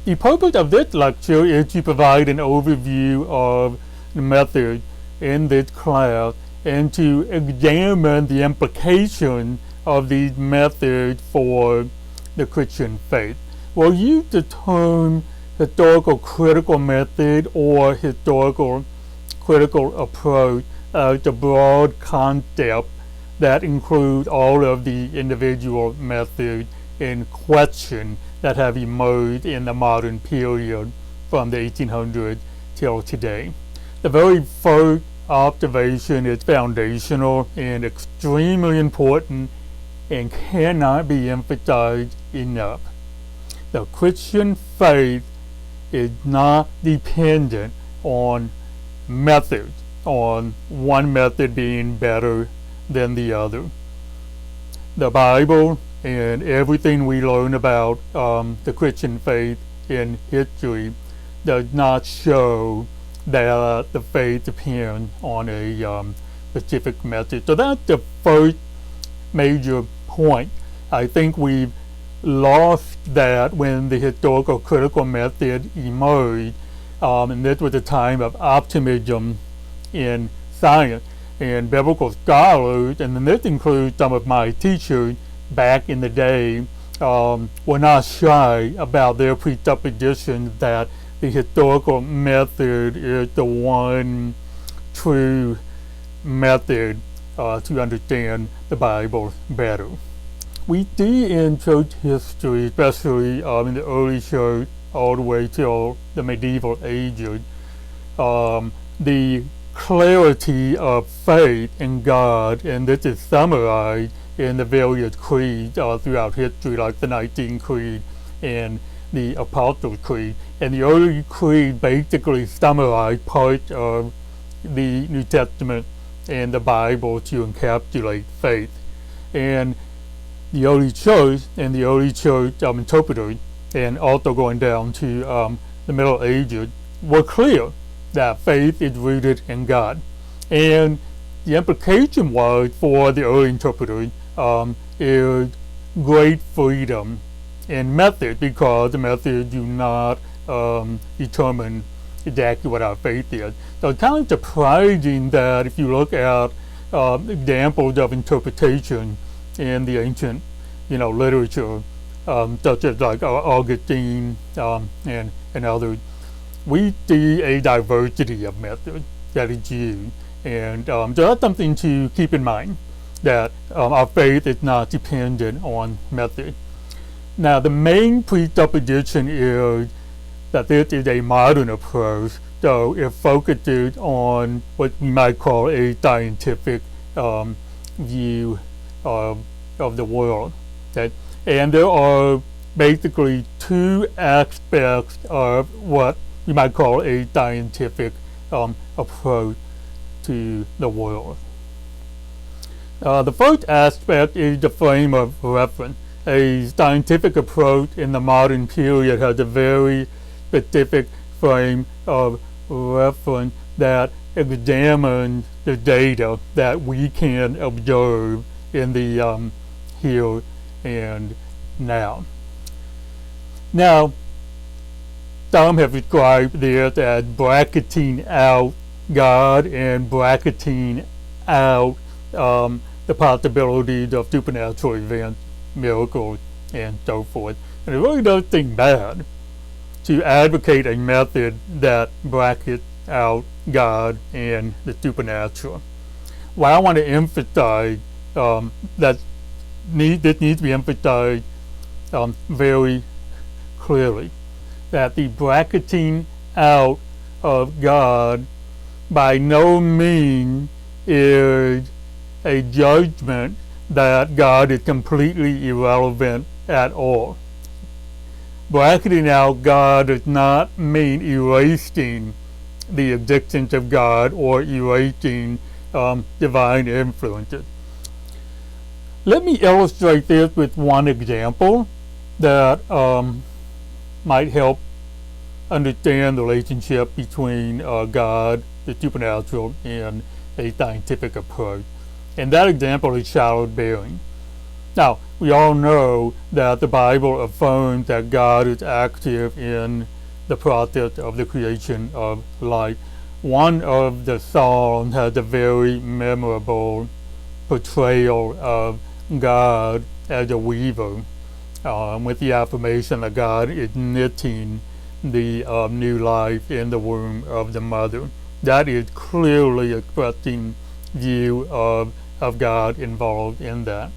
The purpose of this lecture is to provide an overview of the method in this class and to examine the implication of these methods for the Christian faith. We'll use the term historical critical method or historical critical approach as a broad concept that includes all of the individual methods in question that have emerged in the modern period from the 1800s till today. The very first observation is foundational and extremely important and cannot be emphasized enough. The Christian faith is not dependent on methods, on one method being better than the other. The Bible and everything we learn about the Christian faith in history does not show that the faith depends on a specific method. So that's the first major point. I think we've lost that when the historical critical method emerged, and this was a time of optimism in science. And biblical scholars, and this includes some of my teachers back in the day, were not shy about their presuppositions that the historical method is the one true method to understand the Bible better. We see in church history, especially in the early church all the way till the medieval ages, the clarity of faith in God, and this is summarized in the various creeds throughout history, like the Nicene Creed and the Apostles' Creed. And the early creed basically summarized parts of the New Testament and the Bible to encapsulate faith. And the early church and the early church interpreters, and also going down to the Middle Ages, were clear that faith is rooted in God. And the implication was for the early interpreters is great freedom in method, because the methods do not determine exactly what our faith is. So it's kind of surprising that if you look at examples of interpretation in the ancient literature, such as like Augustine and others, we see a diversity of methods that is used. And so that's something to keep in mind, that our faith is not dependent on method. Now, the main presupposition is that this is a modern approach, so it focuses on what we might call a scientific view of the world. Okay? And there are basically two aspects of what we might call a scientific approach to the world. The first aspect is the frame of reference. A scientific approach in the modern period has a very specific frame of reference that examines the data that we can observe in the here and now. Now, some have described this as bracketing out God and bracketing out the possibilities of supernatural events, miracles, and so forth. And it really does seem bad to advocate a method that brackets out God and the supernatural. Well, I want to emphasize that this needs to be emphasized very clearly, that the bracketing out of God by no means is a judgment that God is completely irrelevant at all. Bracketing out God does not mean erasing the existence of God or erasing divine influences. Let me illustrate this with one example that might help understand the relationship between God, the supernatural, and a scientific approach. And that example is childbearing. Now, we all know that the Bible affirms that God is active in the process of the creation of life. One of the Psalms has a very memorable portrayal of God as a weaver, with the affirmation that God is knitting the new life in the womb of the mother. That is clearly expressing view of God involved in that.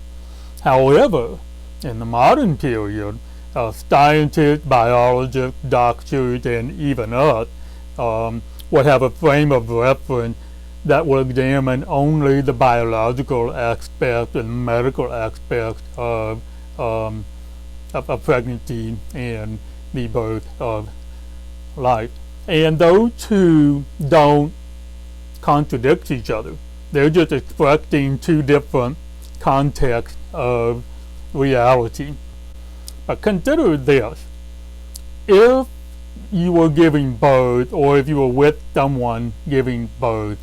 However, in the modern period, scientists, biologists, doctors, and even us would have a frame of reference that will examine only the biological aspect and medical aspect of pregnancy and the birth of life. And those two don't contradict each other. They're just expressing two different contexts of reality. But consider this. If you were giving birth, or if you were with someone giving birth,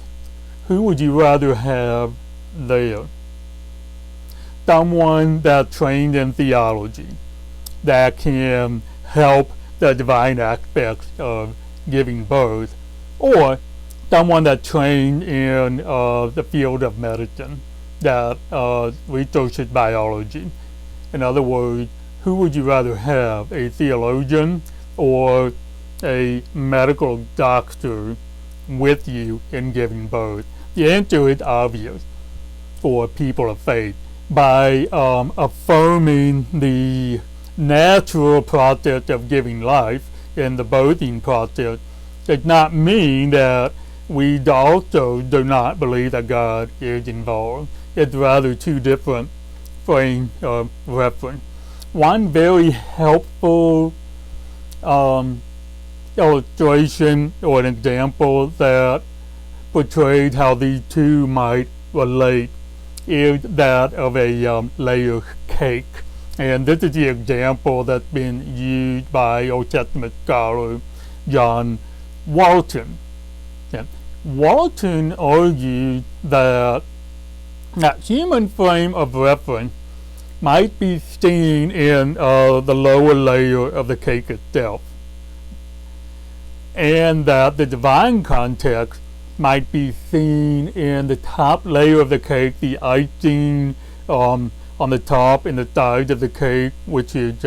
who would you rather have there? Someone that's trained in theology, that can help the divine aspects of giving birth, or someone that's trained in the field of medicine, that researches biology. In other words, who would you rather have, a theologian or a medical doctor with you in giving birth? The answer is obvious for people of faith. By affirming the natural process of giving life in the birthing process, does not mean that we also do not believe that God is involved. It's rather two different frames of reference. One very helpful illustration or an example that portrays how these two might relate is that of a layer cake. And this is the example that's been used by Old Testament scholar John Walton. And Walton argued that human frame of reference might be seen in the lower layer of the cake itself, and that the divine context might be seen in the top layer of the cake, the icing on the top and the sides of the cake, which is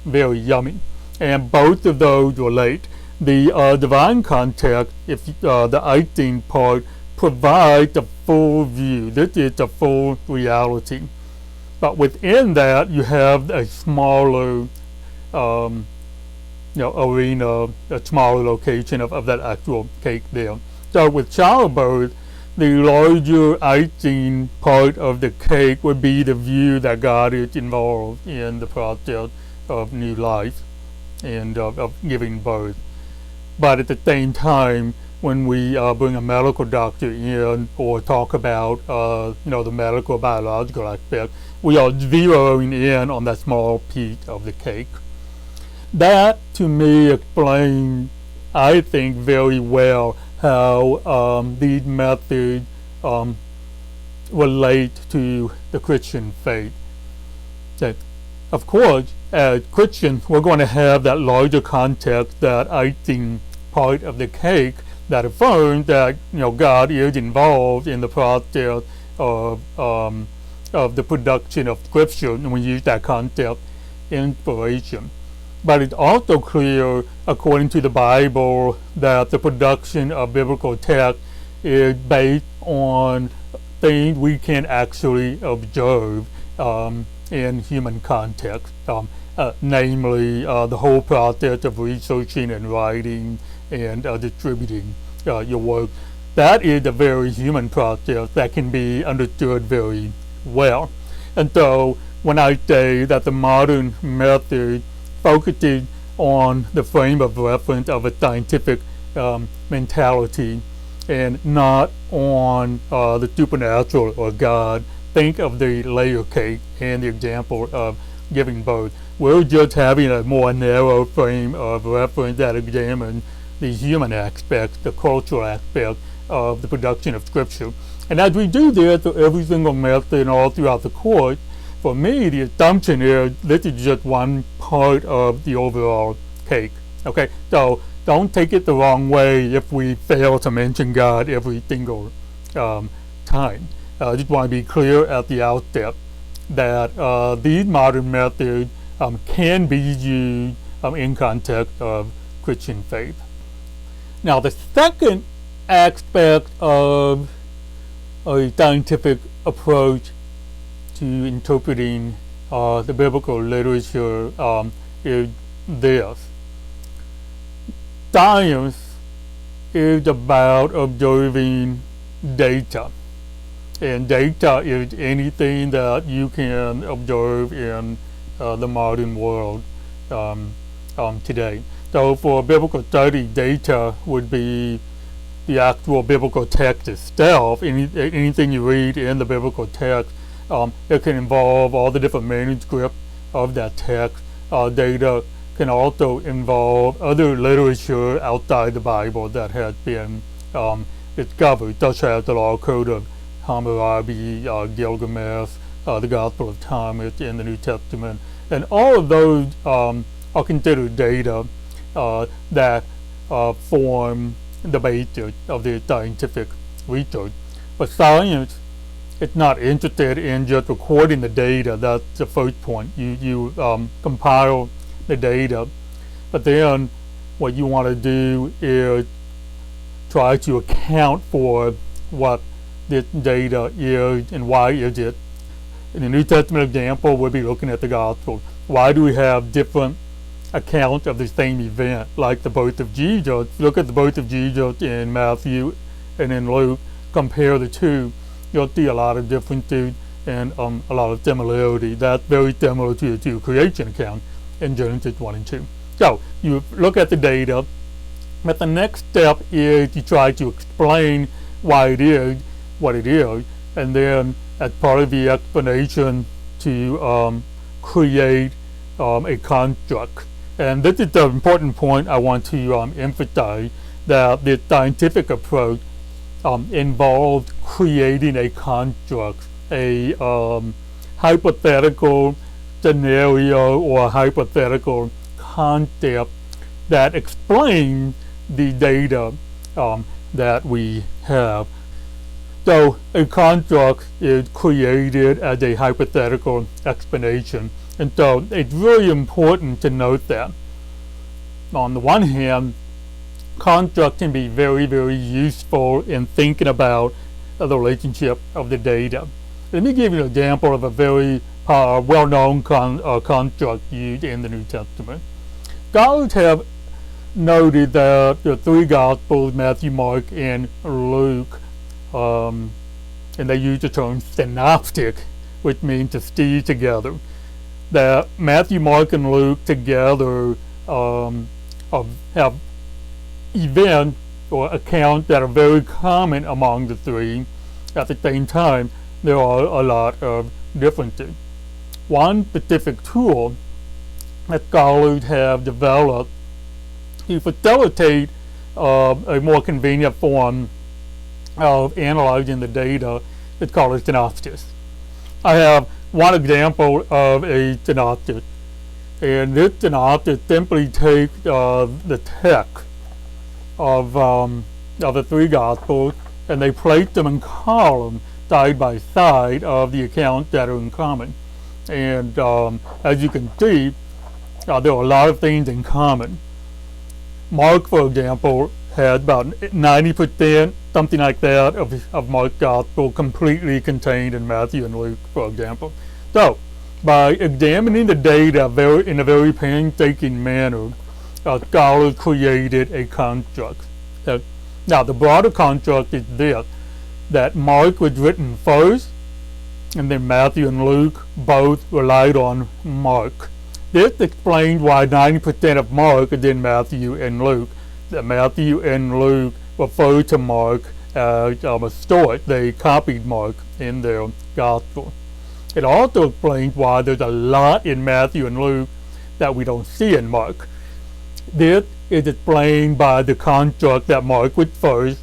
very yummy. And both of those relate. The divine context, if the icing part, provides a full view. This is the full reality. But within that, you have a smaller arena, a smaller location of that actual cake there. So with childbirth, the larger icing part of the cake would be the view that God is involved in the process of new life and of giving birth. But at the same time, when we bring a medical doctor in or talk about the medical biological aspect, we are zeroing in on that small piece of the cake. That, to me, explains, I think, very well how these methods relate to the Christian faith. That, of course, as Christians, we're going to have that larger context, that icing part of the cake, that affirms that God is involved in the process of the production of Scripture, and we use that concept, inspiration. But it's also clear, according to the Bible, that the production of biblical text is based on things we can actually observe in human context, namely the whole process of researching and writing and distributing your work. That is a very human process that can be understood very well. And so when I say that the modern method focuses on the frame of reference of a scientific mentality and not on the supernatural or God, think of the layer cake and the example of giving birth. We're just having a more narrow frame of reference that examines the human aspect, the cultural aspect of the production of Scripture. And as we do this for every single method and all throughout the course, for me, the assumption is this is just one part of the overall cake. Okay, so don't take it the wrong way if we fail to mention God every single time. I just want to be clear at the outset that these modern methods can be used in context of Christian faith. Now, the second aspect of a scientific approach to interpreting the biblical literature is this. Science is about observing data, and data is anything that you can observe in the modern world today. So for biblical study, data would be the actual biblical text itself. Anything you read in the biblical text, it can involve all the different manuscripts of that text. Data can also involve other literature outside the Bible that has been discovered, such as the Law Code of Hammurabi, Gilgamesh, the Gospel of Thomas in the New Testament, and all of those are considered data that form the basis of the scientific research. But science is not interested in just recording the data. That's the first point. You compile the data, but then what you want to do is try to account for what this data is and why is it. In the New Testament example, we'll be looking at the Gospel. Why do we have different accounts of the same event, like the birth of Jesus? Look at the birth of Jesus in Matthew and in Luke, compare the two, you'll see a lot of differences and a lot of similarity. That's very similar to the creation account in Genesis 1 and 2. So you look at the data, but the next step is to try to explain why it is what it is, and then as part of the explanation to create a construct. And this is the important point I want to emphasize, that the scientific approach involves creating a construct, a hypothetical scenario or hypothetical concept that explains the data that we have. So a construct is created as a hypothetical explanation, and so it's really important to note that. On the one hand, construct can be very, very useful in thinking about the relationship of the data. Let me give you an example of a very well-known construct used in the New Testament. Scholars have noted that the three Gospels, Matthew, Mark, and Luke, and they use the term synoptic, which means to see together, that Matthew, Mark, and Luke together have events or accounts that are very common among the three. At the same time, there are a lot of differences. One specific tool that scholars have developed to facilitate a more convenient form of analyzing the data is called a synopsis. I have one example of a synopsis, and this synopsis simply takes the text of the three Gospels, and they place them in columns side by side of the accounts that are in common. And as you can see, there are a lot of things in common. Mark, for example, had about 90%, something like that, of Mark's Gospel completely contained in Matthew and Luke, for example. So, by examining the data in a very painstaking manner, scholars created a construct. Now, the broader construct is this, that Mark was written first, and then Matthew and Luke both relied on Mark. This explains why 90% of Mark is in Matthew and Luke. That Matthew and Luke refer to Mark as a story. They copied Mark in their Gospel. It also explains why there's a lot in Matthew and Luke that we don't see in Mark. This is explained by the construct that Mark was first,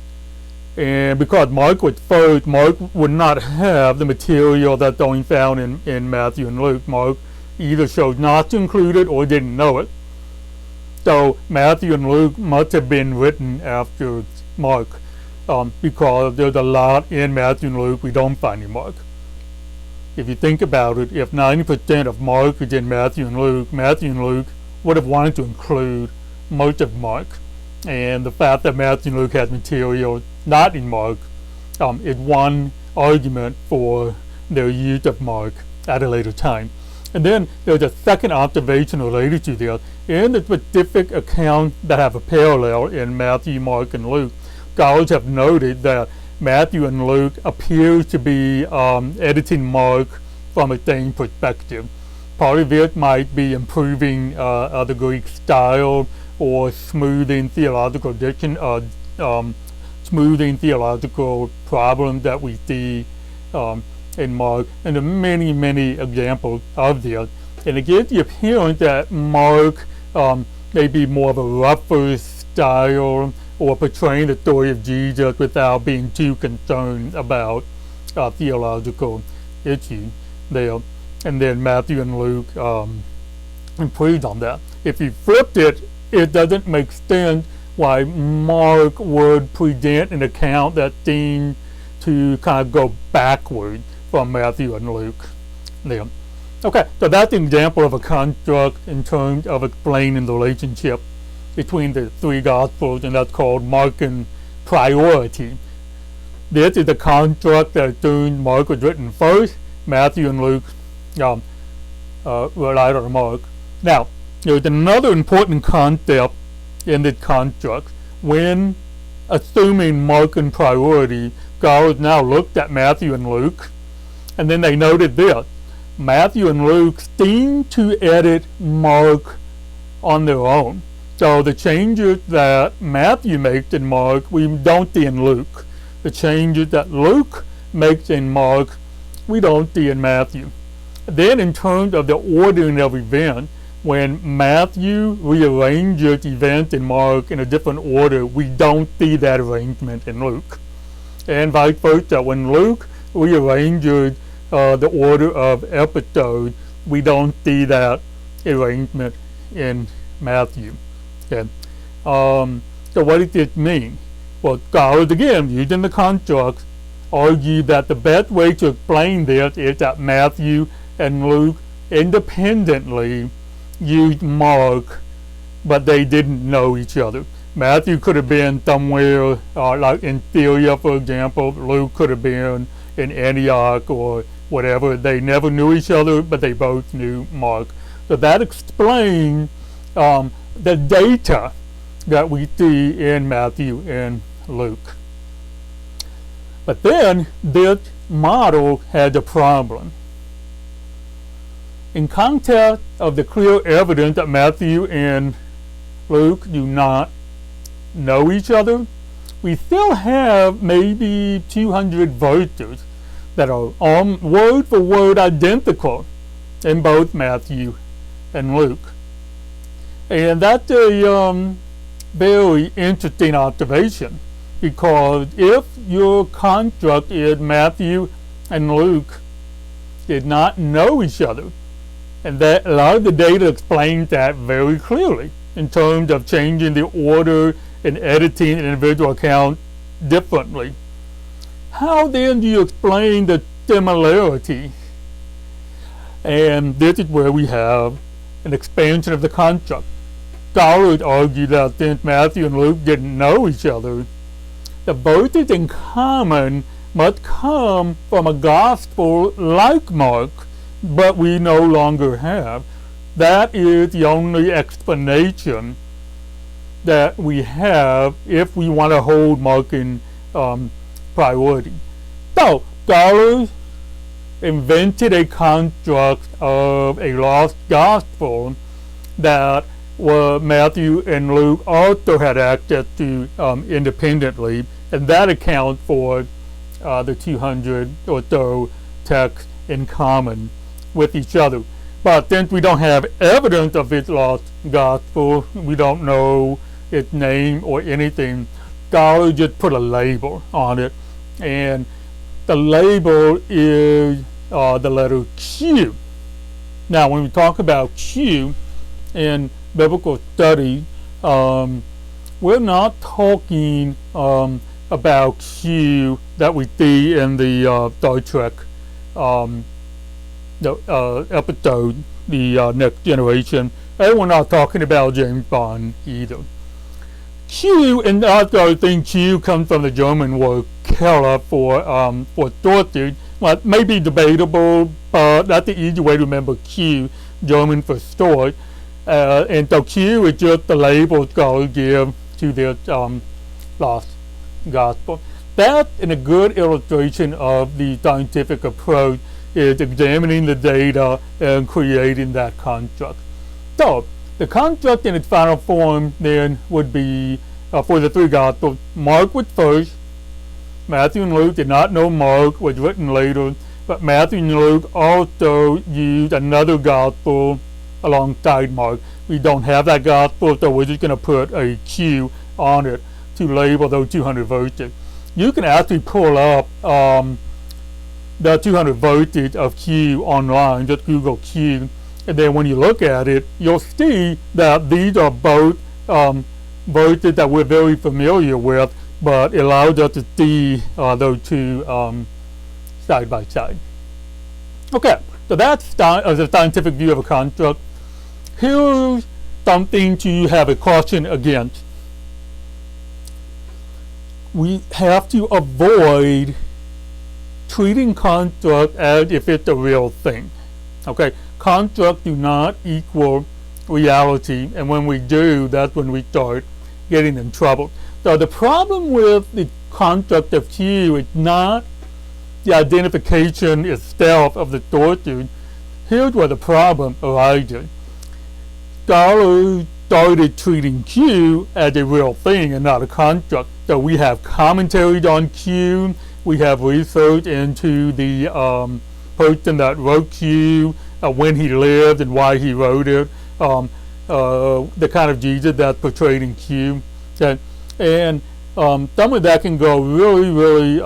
And because Mark was first, Mark would not have the material that's only found in Matthew and Luke. Mark either chose not to include it or didn't know it. So Matthew and Luke must have been written after Mark, because there's a lot in Matthew and Luke we don't find in Mark. If you think about it, if 90% of Mark is in Matthew and Luke would have wanted to include most of Mark. And the fact that Matthew and Luke has material not in Mark is one argument for their use of Mark at a later time. And then there's a second observation related to this. In the specific accounts that have a parallel in Matthew, Mark, and Luke, scholars have noted that Matthew and Luke appears to be editing Mark from the same perspective. Part of it might be improving the Greek style or smoothing theological problems that we see in Mark, and there are many, many examples of this. And it gives the appearance that Mark may be more of a rougher style, or portraying the story of Jesus without being too concerned about theological issues there. And then Matthew and Luke improved on that. If you flipped it, it doesn't make sense why Mark would present an account that seemed to kind of go backward from Matthew and Luke there. Okay, so that's an example of a construct in terms of explaining the relationship between the three Gospels, and that's called Markan priority. This is the construct that assumes Mark was written first, Matthew and Luke relied on Mark. Now, there's another important concept in this construct. When assuming Markan priority, scholars now looked at Matthew and Luke, and then they noted this. Matthew and Luke seem to edit Mark on their own. So the changes that Matthew makes in Mark, we don't see in Luke. The changes that Luke makes in Mark, we don't see in Matthew. Then in terms of the ordering of events, when Matthew rearranges events in Mark in a different order, we don't see that arrangement in Luke. And vice versa, when Luke rearranges the order of episodes, we don't see that arrangement in Matthew. Okay. So what does this mean? Well, scholars, again, using the constructs, argue that the best way to explain this is that Matthew and Luke independently used Mark, but they didn't know each other. Matthew could have been somewhere like in Syria, for example. Luke could have been in Antioch or whatever. They never knew each other, but they both knew Mark. So that explains the data that we see in Matthew and Luke. But then this model had a problem. In context of the clear evidence that Matthew and Luke do not know each other, we still have maybe 200 verses that are word for word identical in both Matthew and Luke. And that's a very interesting observation, because if your construct is Matthew and Luke did not know each other, and that a lot of the data explains that very clearly in terms of changing the order and editing an individual account differently, how then do you explain the similarity? And this is where we have an expansion of the construct. Scholars argue that since Matthew and Luke didn't know each other, the verses in common must come from a gospel like Mark, but we no longer have. That is the only explanation that we have if we want to hold Markan priority. So, scholars invented a construct of a lost gospel that Matthew and Luke also had access to independently, and that accounts for the 200 or so texts in common with each other. But since we don't have evidence of its lost gospel, we don't know its name or anything, scholars just put a label on it, and the label is the letter Q. Now, when we talk about Q in biblical study, we're not talking about Q that we see in the Star Trek episode, the Next Generation, and we're not talking about James Bond either. Q, and I think Q comes from the German word Keller for sausage. Well, it may be debatable, but that's the easy way to remember Q, German for store. And so Q is just the label scholars give to their lost gospel. That's a good illustration of the scientific approach, is examining the data and creating that construct. So, the construct in its final form then would be, for the three Gospels, Mark was first. Matthew and Luke did not know Mark was written later, but Matthew and Luke also used another Gospel alongside Mark. We don't have that Gospel, so we're just going to put a Q on it to label those 200 verses. You can actually pull up the 200 verses of Q online, just Google Q, and then when you look at it, you'll see that these are both verses that we're very familiar with, but it allows us to see those two side by side. Okay, so that's the scientific view of a construct. Here's something to have a caution against. We have to avoid treating construct as if it's a real thing. Okay, constructs do not equal reality, and when we do, that's when we start getting in trouble. So the problem with the construct of Q is not the identification itself of the sources. Here's where the problem arises. Scholars started treating Q as a real thing and not a construct. So we have commentaries on Q, we have research into the person that wrote Q, when he lived and why he wrote it, the kind of Jesus that's portrayed in Q. Okay? And some of that can go really, really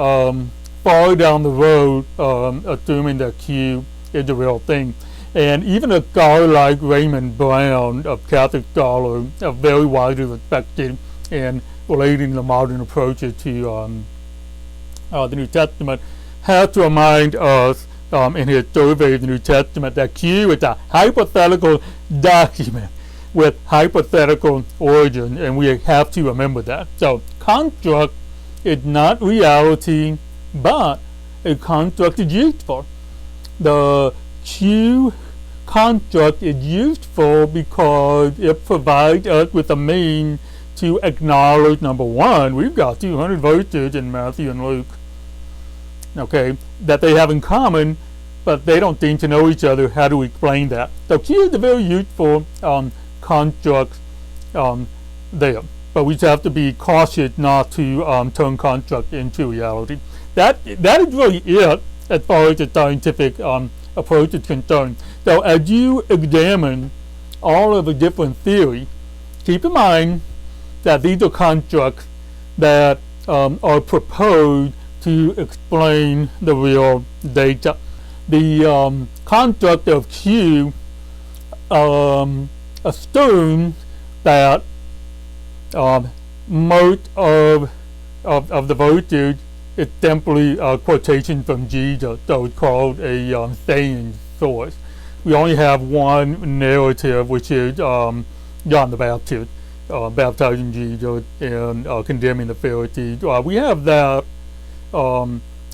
far down the road, assuming that Q is a real thing. And even a scholar like Raymond Brown, a Catholic scholar, very widely respected in relating the modern approaches to the New Testament, has to remind us in his survey of the New Testament that Q is a hypothetical document with hypothetical origin, and we have to remember that. So, construct is not reality, but a construct is useful. The Q construct is useful because it provides us with a means to acknowledge, number one, we've got 200 verses in Matthew and Luke, okay, that they have in common, but they don't seem to know each other. How do we explain that? So Q is a very useful construct there, but we just have to be cautious not to turn construct into reality. That is really it as far as the scientific approach is concerned. So as you examine all of the different theories, keep in mind that these are constructs that are proposed to explain the real data. The construct of Q assumes that most of the verses is simply a quotation from Jesus, so it's called a saying source. We only have one narrative, which is John the Baptist baptizing Jesus and condemning the Pharisees. We have that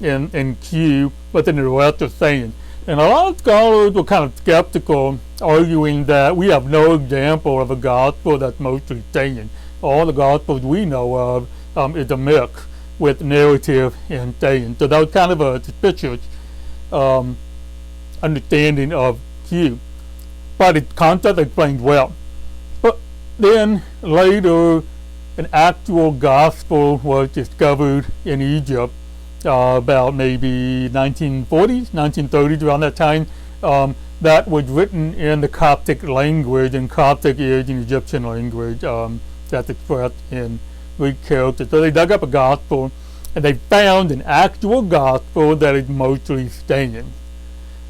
in Q, but then the rest are saying. And a lot of scholars were kind of skeptical, arguing that we have no example of a gospel that's mostly saying. All the gospels we know of is a mix with narrative and saying. So that was kind of a suspicious understanding of Q. But its concept explains well. But then later, an actual gospel was discovered in Egypt about maybe 1940s, 1930s, around that time, that was written in the Coptic language, and Coptic is an Egyptian language that's expressed in Greek characters. So they dug up a gospel, and they found an actual gospel that is mostly staying.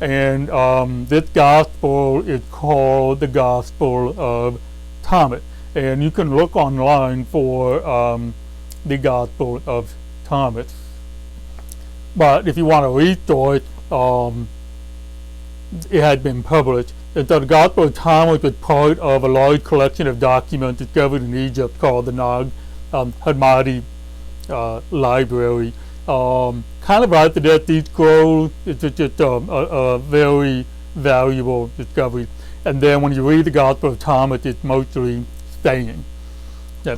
And this gospel is called the Gospel of Thomas. And you can look online for the Gospel of Thomas. But if you want to resource, it had been published. And so the Gospel of Thomas was part of a large collection of documents discovered in Egypt called the Nag Hammadi Library. Kind of like the Dead Sea Scrolls, it's just a very valuable discovery. And then when you read the Gospel of Thomas, it's mostly staying. Yeah.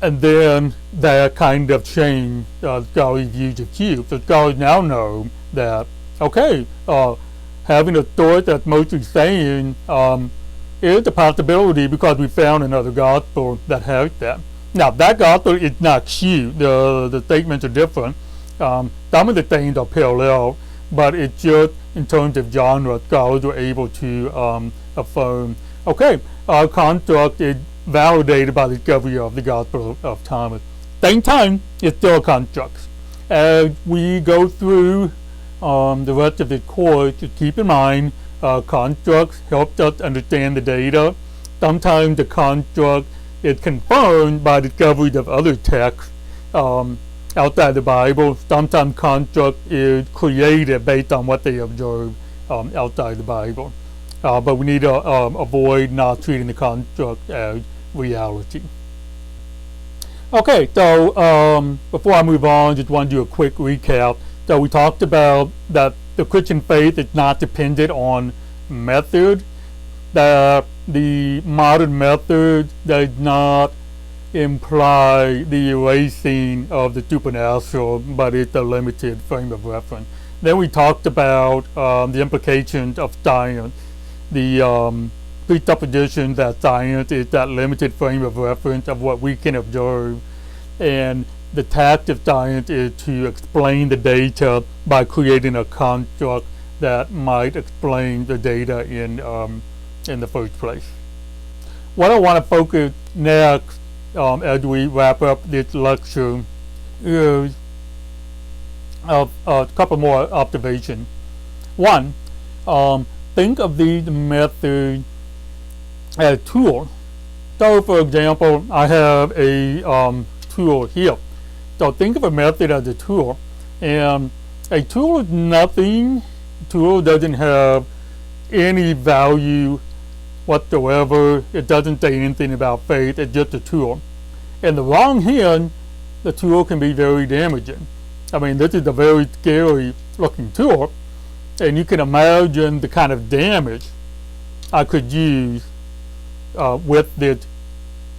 And then that kind of changed scholars' views of Q. So scholars now know that, okay, having a thought that's mostly staying is a possibility because we found another gospel that has that. Now, that gospel is not Q. The statements are different. Some of the things are parallel, but it's just in terms of genre, scholars were able to affirm, okay, our construct is validated by the discovery of the Gospel of Thomas. Same time, it's still a construct. As we go through the rest of the course, just keep in mind constructs help us understand the data. Sometimes the construct is confirmed by discoveries of other texts outside the Bible. Sometimes construct is created based on what they observe outside the Bible. But we need to avoid not treating the construct as reality. Okay, so before I move on, just want to do a quick recap. So we talked about that the Christian faith is not dependent on method, that the modern method does not imply the erasing of the supernatural, but it's a limited frame of reference. Then we talked about the implications of science, the presuppositions that science is that limited frame of reference of what we can observe, and the task of science is to explain the data by creating a construct that might explain the data in the first place. What I want to focus next as we wrap up this lecture is a couple more observations. One, think of these methods as tools. So for example, I have a tool here. So think of a method as a tool, and a tool is nothing. A tool doesn't have any value whatsoever. It doesn't say anything about faith. It's just a tool. In the wrong hand, the tool can be very damaging. I mean, this is a very scary looking tool, and you can imagine the kind of damage I could use with this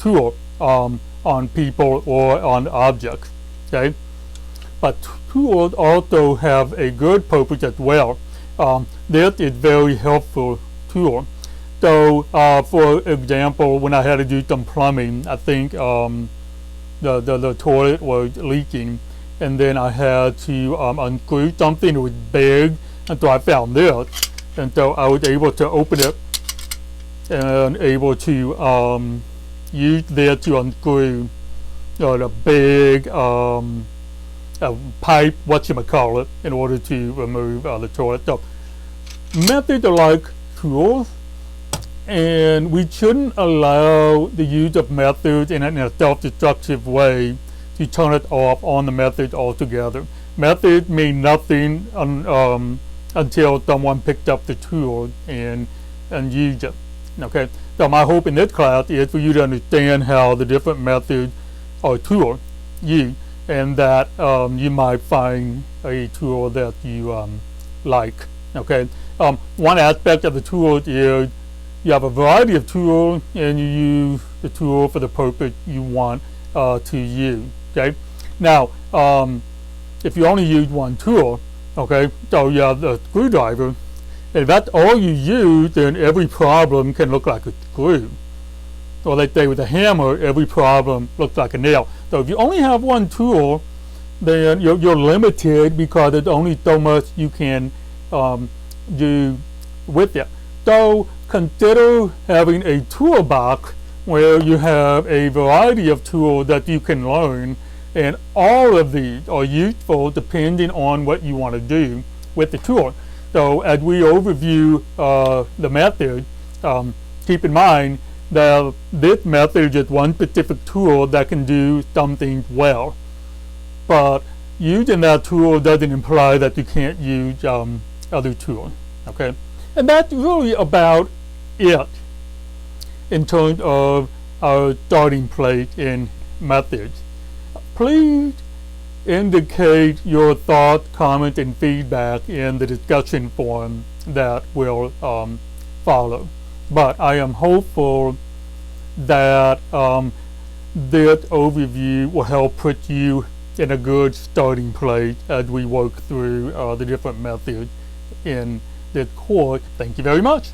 tool on people or on objects. Okay, but tools also have a good purpose as well. This is very helpful tool. So, for example, when I had to do some plumbing, I think the toilet was leaking, and then I had to unscrew something that was big, and so I found this, and so I was able to open it and able to use this to unscrew the big pipe, whatchamacallit, in order to remove the toilet. So methods are like tools, and we shouldn't allow the use of methods in a self-destructive way to turn it off on the methods altogether. Methods mean nothing until someone picked up the tool and used it. Okay, so my hope in this class is for you to understand how the different methods are tools used, and that you might find a tool that you like. Okay, one aspect of the tools is you have a variety of tools, and you use the tool for the purpose you want to use. Okay, now if you only use one tool, okay, so you have the screwdriver. If that's all you use, then every problem can look like a screw. Or let's say with a hammer, every problem looks like a nail. So if you only have one tool, then you're limited because there's only so much you can do with it. So consider having a toolbox where you have a variety of tools that you can learn, and all of these are useful depending on what you want to do with the tool. So as we overview the method, keep in mind that this method is just one specific tool that can do some things well. But using that tool doesn't imply that you can't use other tools. Okay? And that's really about it in terms of our starting place in methods. Please indicate your thoughts, comments, and feedback in the discussion forum that will follow. But I am hopeful that this overview will help put you in a good starting place as we work through the different methods in this course. Thank you very much.